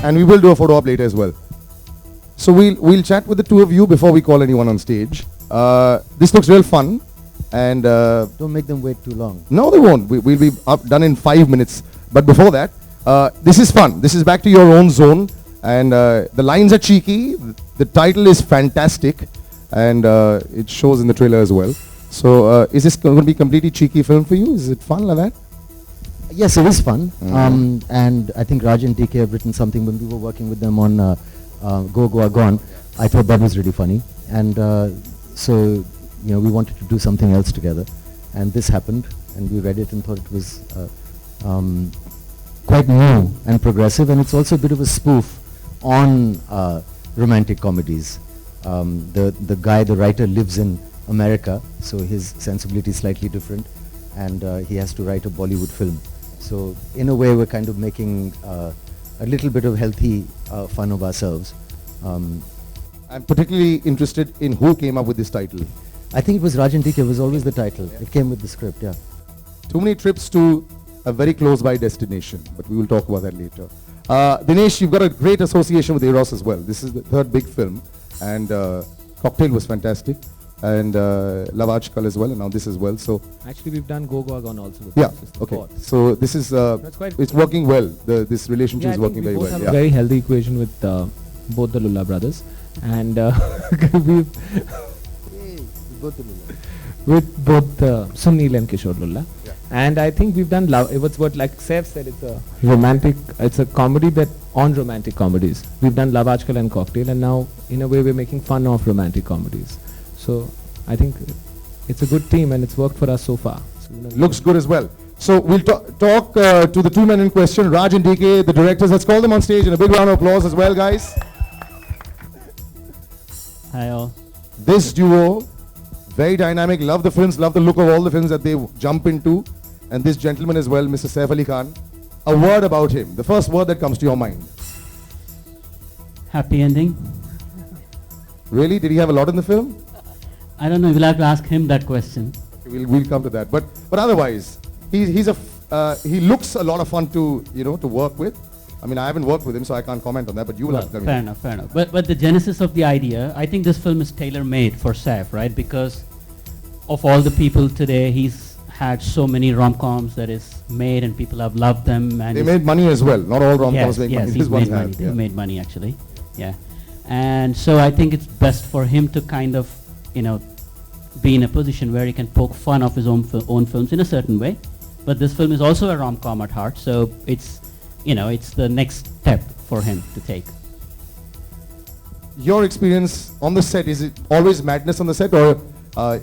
and we will do a photo op later as well. So we'll chat with the two of you before we call anyone on stage. This looks real fun, and Don't make them wait too long. no, they won't. We'll be done in 5 minutes. But before that, this is fun. This is back to your own zone, and the lines are cheeky. The title is fantastic, and it shows in the trailer as well. So is this going to be a completely cheeky film for you? Is it fun like that? Yes, it is fun. And I think Raj and DK have written something when we were working with them on Go Goa Gone. I thought that was really funny. And so, we wanted to do something else together. And this happened, and we read it and thought it was quite new and progressive. And it's also a bit of a spoof on romantic comedies. The guy, the writer, lives in America, so his sensibility is slightly different, and he has to write a Bollywood film. So in a way, we're kind of making a little bit of healthy fun of ourselves. I'm particularly interested in who came up with this title. I think it was Rajan DK. It was always the title. It came with the script, yeah. Too many trips to a very close by destination, but we will talk about that later. Dinesh, you've got a great association with Eros as well. This is the third big film, and Cocktail was fantastic, and Love Aajkal as well, and now this as well. So Actually, we've done Go Goa Gone also. With yeah, this. It's the okay. fourth. So this is it's working well. This relationship Yeah, is I think working we very both well. have Yeah. a very healthy equation with both the Lulla brothers, and we've with both Sunil and Kishore Lulla. Yeah. And I think we've done love. It was what, like Saif said, it's a romantic. It's a comedy that on romantic comedies. We've done Love Aajkal and Cocktail, and now in a way we're making fun of romantic comedies. So I think it's a good team, and it's worked for us so far. So, Looks good as well. So we'll talk to the two men in question, Raj and DK, the directors. Let's call them on stage, and a big round of applause as well, guys. Hi all. This duo, very dynamic. Love the films, love the look of all the films that they jump into. And this gentleman as well, Mr. Saif Ali Khan. A word about him. The first word that comes to your mind. Happy ending. Really? Did he have a lot in the film? I don't know. You'll have to ask him that question. Okay, we'll come to that. But otherwise, he looks a lot of fun to work with. I mean, I haven't worked with him, so I can't comment on that. But you will Well, have to tell fair me. enough, fair enough. But the genesis of the idea, I think this film is tailor-made for Saif, right? Because of all the people today, he's had so many rom-coms that is made, and people have loved them. And They made money as well. Not all rom-coms make money. Yes, This he's one made money. have, They yeah. made money actually. Yeah. And so I think it's best for him to kind of, be in a position where he can poke fun of his own films in a certain way. But this film is also a rom-com at heart, so it's the next step for him to take. Your experience on the set, is it always madness on the set, or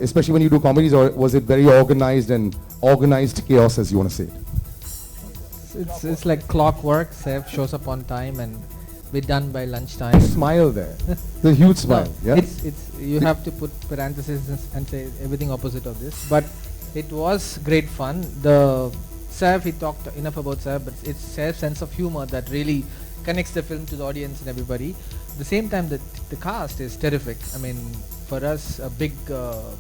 especially when you do comedies, or was it very organized and organized chaos, as you want to say it? It's like clockwork. Saif shows up on time and we're done by lunchtime. Smile there. The huge smile. No, Yeah. it's you have to put parentheses and say everything opposite of this. But it was great fun. The Saif, he talked enough about Saif, but it's Saif's sense of humor that really connects the film to the audience and everybody. At the same time, the cast is terrific. I mean, for us, a big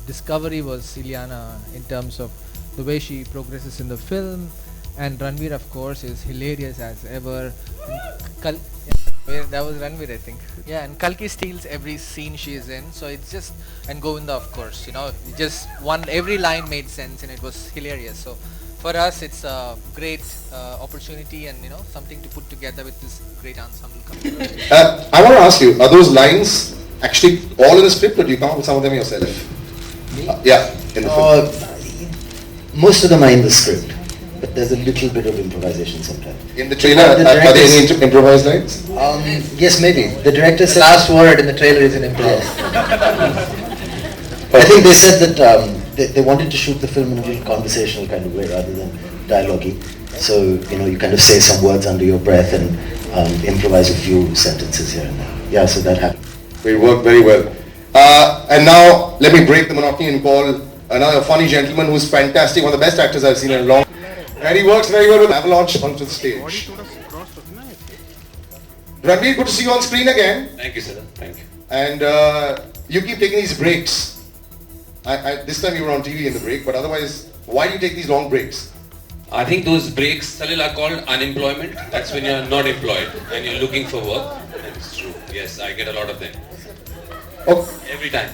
discovery was Ileana in terms of the way she progresses in the film, and Ranveer, of course, is hilarious as ever. That was Ranveer, I think. Yeah, and Kalki steals every scene she is in, so it's just, and Govinda, of course, just every line made sense and it was hilarious. So for us, it's a great opportunity and something to put together with this great ensemble company. I want to ask you, are those lines actually all in the script, or do you come up with some of them yourself? Me? Yeah, in the film. Most of them are in the script, but there's a little bit of improvisation sometimes. In the trailer, The are there any directors- improvised lines? Yes, maybe. The director said last word in the trailer is an improv. I think they said that they wanted to shoot the film in a little conversational kind of way rather than dialogue-y. So, you kind of say some words under your breath and improvise a few sentences here and there. Yeah, so that happened. It worked very well. And now, let me break the monotony and call another funny gentleman who's fantastic, one of the best actors I've seen in a long time. And he works very well with Avalanche onto the stage. Ranveer, good to see you on screen again. Thank you, sir. Thank you. And you keep taking these breaks. This time you were on TV in the break, but otherwise, why do you take these long breaks? I think those breaks, Salil, are called unemployment. That's when you're not employed and you're looking for work. And it's true. Yes, I get a lot of them. Oh, Every time.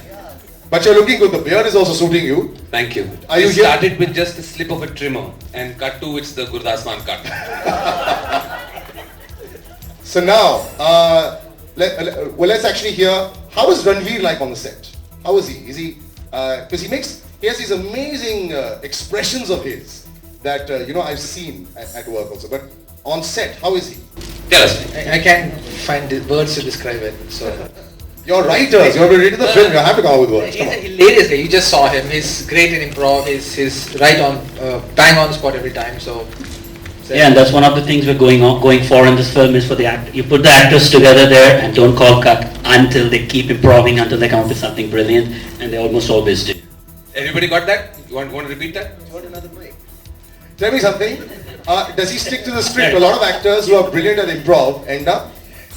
but you're looking good. The beard is also suiting you. Thank you. Are you I here? started with just the slip of a trimmer and cut to it's the Gurdas Maan cut. So now, let's actually hear, how is Ranveer like on the set? How is he? Is he, because he has these amazing expressions of his that, I've seen at work also. But on set, how is he? Tell us. I can't find the words to describe it. So You're writers, you're related to the film, you have to come up with words. he's Come a on. hilarious guy. You just saw him. He's great in improv. He's right on, bang on spot every time. So Yeah, and that's one of the things we're going for in this film is for the act. You put the actors together there and don't call cut until they keep improving, until they come up with something brilliant, and they almost always do. Everybody got that? You want to repeat that? Tell me something, does he stick to the script? A lot of actors who are brilliant at improv end up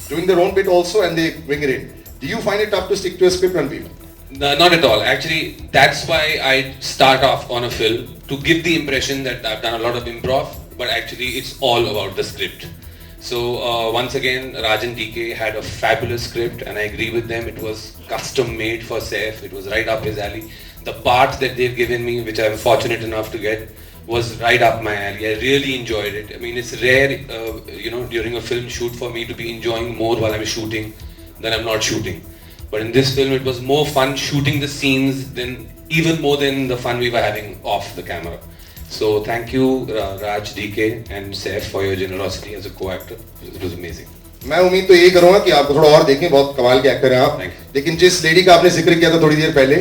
doing their own bit also and they bring it in. Do you find it tough to stick to a script, Ranveer? No, not at all. Actually, that's why I start off on a film, to give the impression that I've done a lot of improv, but actually it's all about the script. So once again, Raj and DK had a fabulous script and I agree with them. It was custom made for Saif. It was right up his alley. The part that they've given me, which I'm fortunate enough to get, was right up my alley. I really enjoyed it. I mean, it's rare, during a film shoot for me to be enjoying more while I'm shooting than I'm not shooting. But in this film, it was more fun shooting the scenes even more than the fun we were having off the camera. So thank you, Raj, DK and Saif for your generosity as a co-actor. It was amazing. मैं उम्मीद तो यही करूंगा कि आपको थोड़ा और देखें, बहुत कमाल के एक्टर हैं आप. Thank you. लेकिन जिस लेडी का आपने जिक्र किया था थोड़ी देर पहले,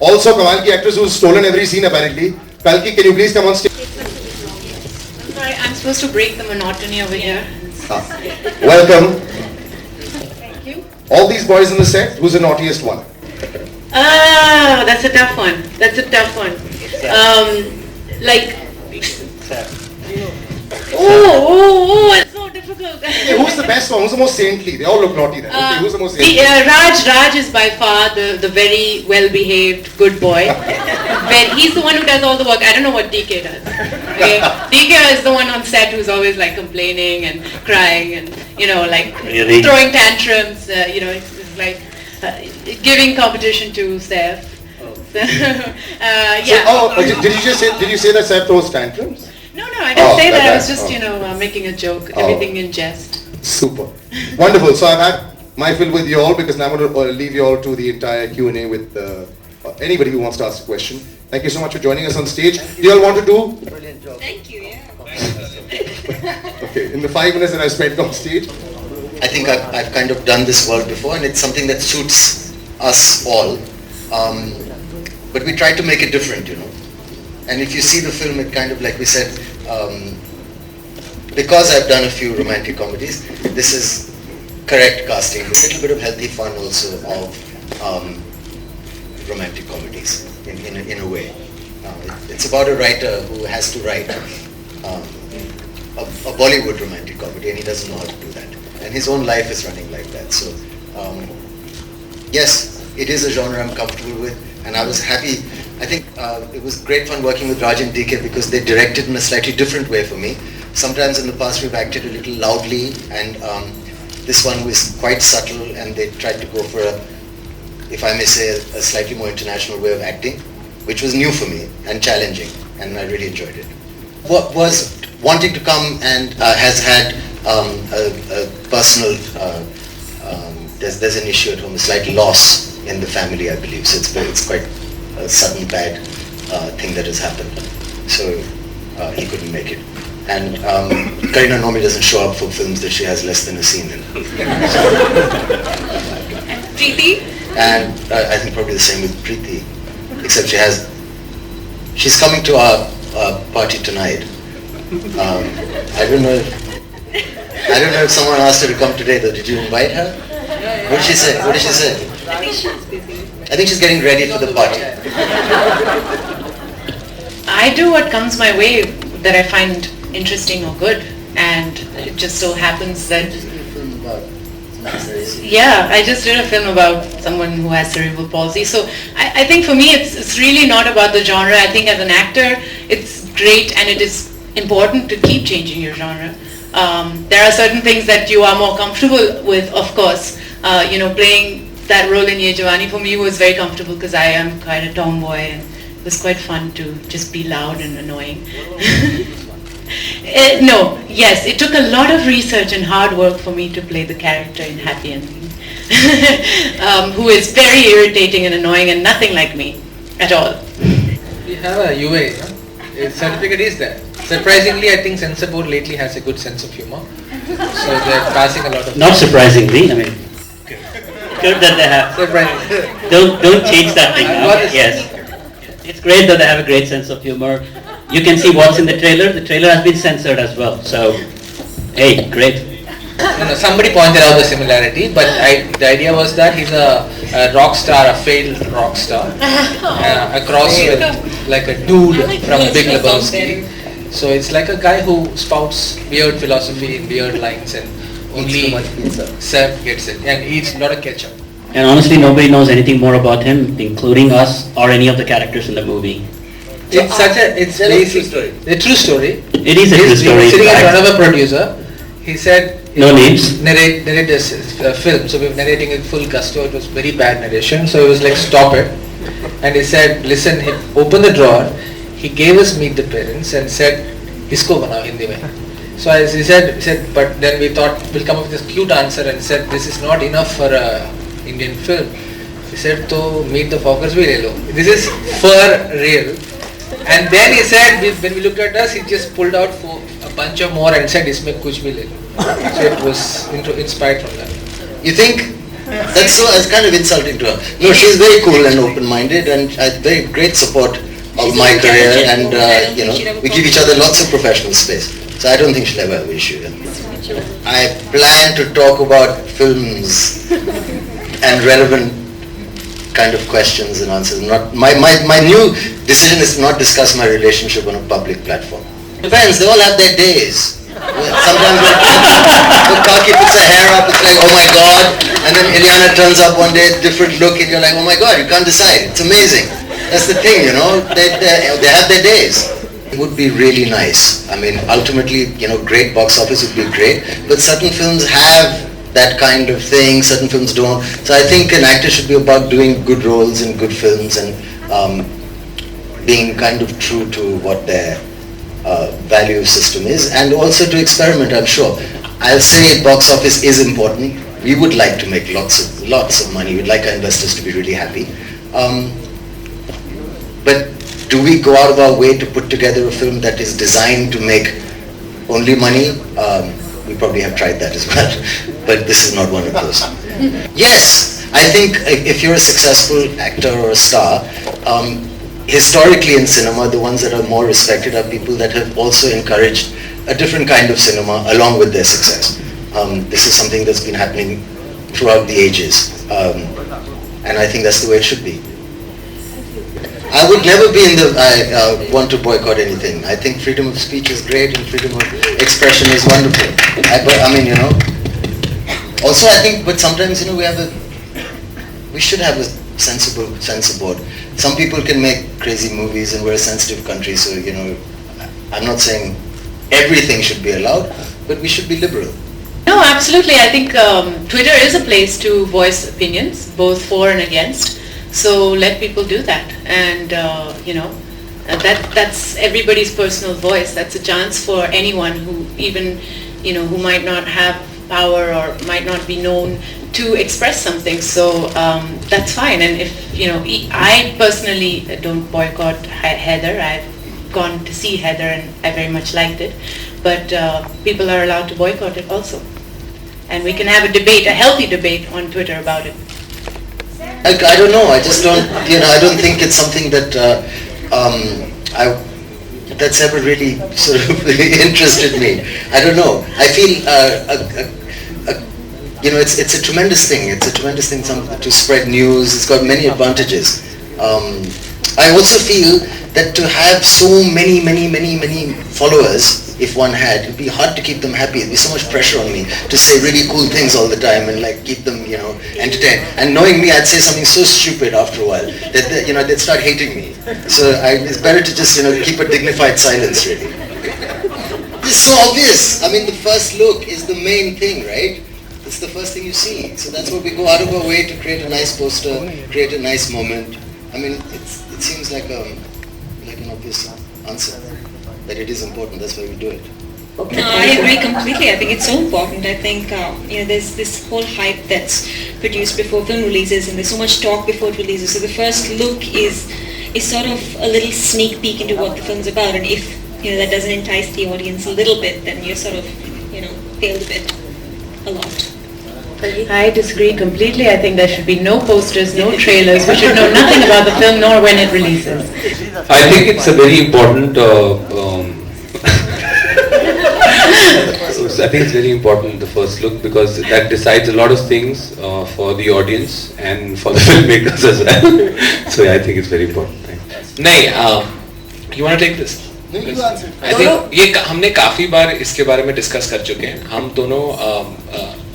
also कमाल की actress who's stolen every scene apparently. Kalki, can you please come on stage? I'm sorry, I'm supposed to break the monotony over here. Welcome. Thank you. All these boys in the set, who's the naughtiest one? Ah, that's a tough one. That's a tough one. Like, it's so difficult. Okay, who's the best one? Who's the most saintly? They all look naughty then. Okay, who's the most saintly? Raj is by far the very well-behaved good boy. He's the one who does all the work. I don't know what DK does. Okay? DK is the one on set who's always like complaining and crying and Really? throwing tantrums. It's like giving competition to Saif. Did you say that Saif throws tantrums? No, I didn't say that. I was that's- just, making a joke. Everything in jest. Super. Wonderful. So I've had my fill with you all because now I'm going to leave you all to the entire Q&A with anybody who wants to ask a question. Thank you so much for joining us on stage. Do you all want to do? Thank you, yeah. Okay, in the 5 minutes that I spent on stage. I think I've kind of done this work before and it's something that suits us all. But we try to make it different, And if you see the film, it kind of, like we said, because I've done a few romantic comedies, this is correct casting, with a little bit of healthy fun also of romantic comedies in a way. It's about a writer who has to write a Bollywood romantic comedy and he doesn't know how to do that. And his own life is running like that. So yes, it is a genre I'm comfortable with and I was happy. I think it was great fun working with Raj and DK because they directed in a slightly different way for me. Sometimes in the past we've acted a little loudly and this one was quite subtle and they tried to go for if I may say, a slightly more international way of acting, which was new for me and challenging and I really enjoyed it. What was wanting to come and has had a personal, there's an issue at home, a slight loss in the family I believe, so it's quite a sudden bad thing that has happened. So he couldn't make it. And Kareena normally doesn't show up for films that she has less than a scene in. And Preeti? And I think probably the same with Preeti, except she's coming to our party tonight. I don't know if someone asked her to come today though. Did you invite her? What did she say? I think she's busy. I think she's getting ready for the party. I do what comes my way that I find interesting or good, and it just so happens that I just did a film about someone who has cerebral palsy. So I think for me it's really not about the genre. I think as an actor it's great and it is important to keep changing your genre. There are certain things that you are more comfortable with, of course. Playing that role in Ye Jawani for me was very comfortable because I am quite a tomboy, and it was quite fun to just be loud and annoying. No, yes, it took a lot of research and hard work for me to play the character in Happy Ending, who is very irritating and annoying and nothing like me at all. We have a UA, the certificate is there. Surprisingly, I think Censor Board lately has a good sense of humor. So they're passing a lot of... Not surprisingly, I mean, good that they have. Surprisingly. Don't change that thing now. Yes. It's great that they have a great sense of humor. You can see what's in the trailer. The trailer has been censored as well. So, hey, great. Somebody pointed out the similarity, but the idea was that he's a rock star, a failed rock star, across with like a dude from Big Lebowski. So it's like a guy who spouts weird philosophy in weird lines, and only Seb gets it, and eats a lot of ketchup. And honestly, nobody knows anything more about him, including us or any of the characters in the movie. It's a true story. A true story. It is a true story. He was sitting in front of a producer. He said, no names. Narrate this film. So we were narrating it full gusto. It was very bad narration. So he was like, stop it. And he said, listen, he opened the drawer. He gave us Meet the Parents and said, "Isko banao Hindi mein." So as he said, but then we thought we'll come up with this cute answer and said, this is not enough for a Indian film. He said, to Meet the Fockers bhi le lo. This is for real. And then he said, when we looked at us, he just pulled out a bunch of more and said, "Isme kuch bhi le lo." So it was inspired from that. You think? That's kind of insulting to her. No, she's very cool and open-minded, and very great support of my career, and we give each other lots of professional space. So I don't think she'll ever have an issue. I plan to talk about films and relevant kind of questions and answers. My new decision is to not discuss my relationship on a public platform. Depends, they all have their days. Sometimes when Kaki puts her hair up, it's like, oh my god, and then Ileana turns up one day, different look, and you're like, oh my god, you can't decide. It's amazing. That's the thing, they have their days. It would be really nice. I mean, ultimately, great box office would be great, but certain films have that kind of thing, certain films don't. So I think an actor should be about doing good roles in good films and being kind of true to what their value system is, and also to experiment, I'm sure. I'll say box office is important. We would like to make lots of money. We'd like our investors to be really happy. But do we go out of our way to put together a film that is designed to make only money? We probably have tried that as well, but this is not one of those. Yes, I think if you're a successful actor or a star, historically in cinema, the ones that are more respected are people that have also encouraged a different kind of cinema along with their success. This is something that's been happening throughout the ages, and I think that's the way it should be. I would never be I want to boycott anything. I think freedom of speech is great and freedom of expression is wonderful. Also I think, but sometimes, we should have a sensible censor board. Some people can make crazy movies, and we're a sensitive country, so, I'm not saying everything should be allowed, but we should be liberal. No, absolutely. I think Twitter is a place to voice opinions, both for and against. So let people do that, and that's everybody's personal voice. That's a chance for anyone who even, who might not have power or might not be known to express something. So that's fine. And if I personally don't boycott Heather. I've gone to see Heather, and I very much liked it. But people are allowed to boycott it also, and we can have a debate, a healthy debate on Twitter about it. I don't know. I just don't. I don't think it's something that that's ever really sort of interested me. I don't know. I feel it's a tremendous thing. It's a tremendous thing to spread news. It's got many advantages. I also feel that to have so many followers, if one had, it'd be hard to keep them happy. It'd be so much pressure on me to say really cool things all the time and keep them, entertained. And knowing me, I'd say something so stupid after a while that they'd start hating me. So it's better to just, keep a dignified silence, really. It's so obvious. I mean, the first look is the main thing, right? It's the first thing you see. So that's what we go out of our way to create a nice poster, create a nice moment. I mean, it seems like an obvious answer that it is important. That's why we do it. No, I agree completely. I think it's so important. I think there's this whole hype that's produced before film releases, and there's so much talk before it releases. So the first look is sort of a little sneak peek into what the film's about, and if that doesn't entice the audience a little bit, then you're sort of failed a bit, a lot. I disagree completely. I think there should be no posters, no trailers. We should know nothing about the film nor when it releases. I think it's a very important. I think it's very important, the first look, because that decides a lot of things for the audience and for the filmmakers as well. So yeah, I think it's very important. You want to take this? No, you answer. I think ये हमने काफी बार इसके बारे में discuss कर चुके हैं. हम दोनों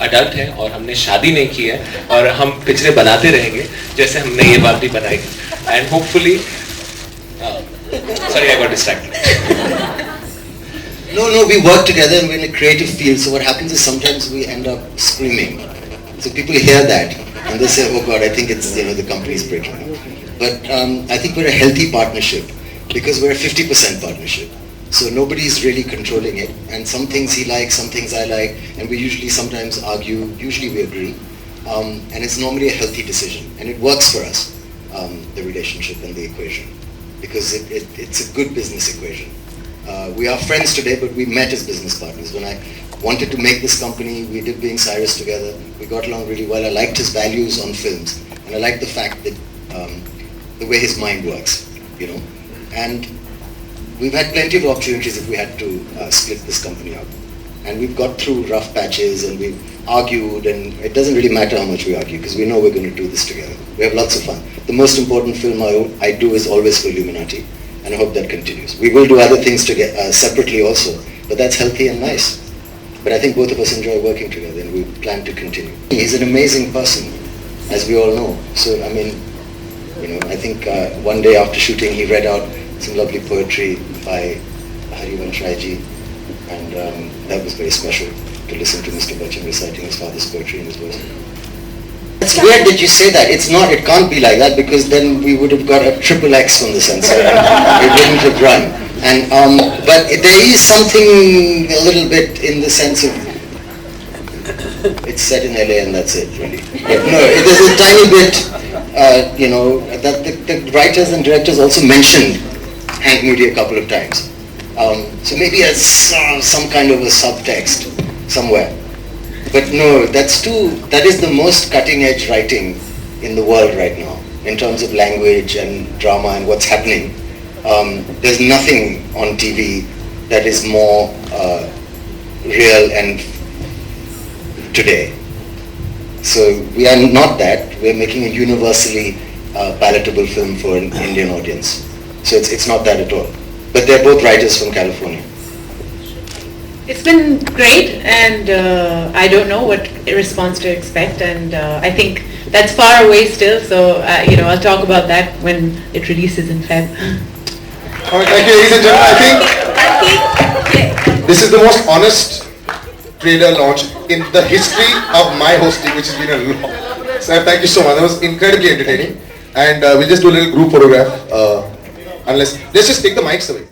अडल्ट हैं और हमने शादी नहीं की है और हम पिक्चरें बनाते रहेंगे जैसे हमने ये बात भी बनाई. And hopefully, sorry, I got distracted. No, we work together and we're in a creative field, so what happens is sometimes we end up screaming. So people hear that and they say, oh God, I think it's, the company is breaking up. But I think we're a healthy partnership because we're a 50% partnership. So nobody's really controlling it, and some things he likes, some things I like, and we usually sometimes argue, usually we agree. And it's normally a healthy decision, and it works for us, the relationship and the equation, because it's a good business equation. We are friends today, but we met as business partners. When I wanted to make this company, we did Being Cyrus together. We got along really well. I liked his values on films, and I liked the fact that the way his mind works, And we've had plenty of opportunities if we had to split this company up. And we've got through rough patches, and we've argued, and it doesn't really matter how much we argue, because we know we're going to do this together. We have lots of fun. The most important film I do is always for Illuminati. And I hope that continues. We will do other things separately also, but that's healthy and nice. But I think both of us enjoy working together, and we plan to continue. He's an amazing person, as we all know. So, I mean, I think one day after shooting, he read out some lovely poetry by Harivansh Raiji, and that was very special to listen to Mr. Bachchan reciting his father's poetry in his voice. It's weird that you say that. It can't be like that, because then we would have got a XXX from the censor and it wouldn't have run. And but there is something a little bit in the sense of it's set in LA and that's it, really. But no, there's a tiny bit, that the writers and directors also mentioned Hank Moody a couple of times. So maybe as some kind of a subtext somewhere. But no, that is the most cutting edge writing in the world right now, in terms of language and drama and what's happening. There's nothing on TV that is more real and today. So we are not that. We're making a universally palatable film for an Indian audience. So it's not that at all. But they're both writers from California. It's been great, and I don't know what response to expect, and I think that's far away still, so I'll talk about that when it releases in Feb. Alright, thank you, ladies and gentlemen. I think this is the most honest trailer launch in the history of my hosting, which has been a long. So thank you so much. That was incredibly entertaining, and we'll just do a little group photograph. Let's just take the mics away.